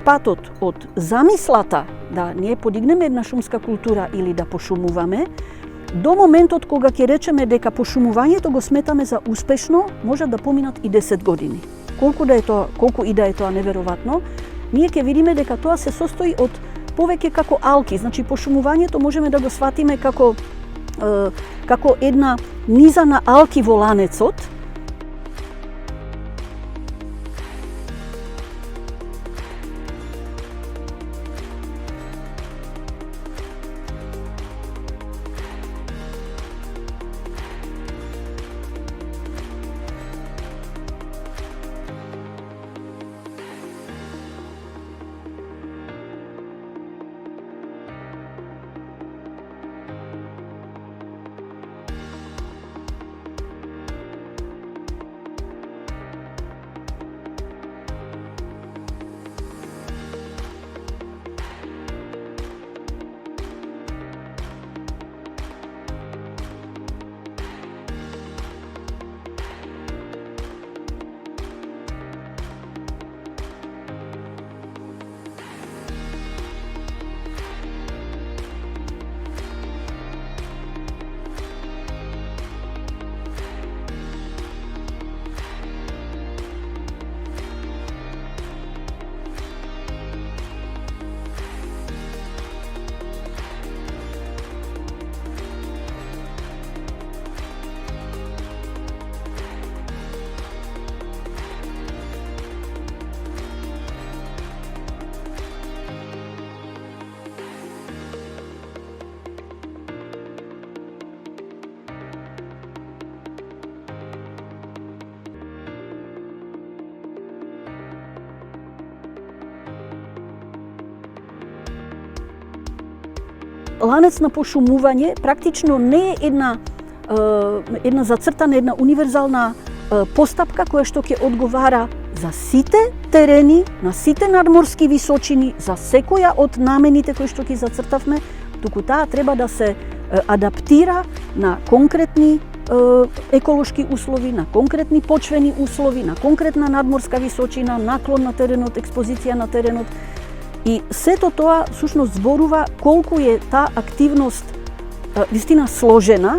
патот од замислата да не подигнеме една шумска култура или да пошумуваме, до моментот кога ќе речеме дека пошумувањето го сметаме за успешно, може да поминат и 10 години. Колку и да е тоа неверојатно, ние ќе видиме дека тоа се состои од повеќе како алки. Значи пошумувањето можеме да го сватиме како една низа на алки во ланецот. Ланец на пошумување практично не е една зацртана, една универзална постапка која што ќе одговара за сите терени, на сите надморски височини, за секоја од намените кои што ќе зацртавме, туку таа треба да се адаптира на конкретни еколошки услови, на конкретни почвени услови, на конкретна надморска височина, наклон на теренот, експозиција на теренот. И сето тоа сушност зборува колку е таа активност вистина сложена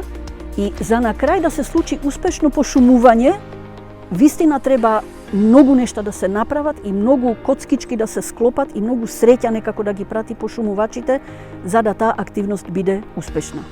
и за на крај да се случи успешно пошумување, вистина треба многу нешта да се направат и многу коцкички да се склопат и многу среќа некако да ги прати пошумувачите за да таа активност биде успешна.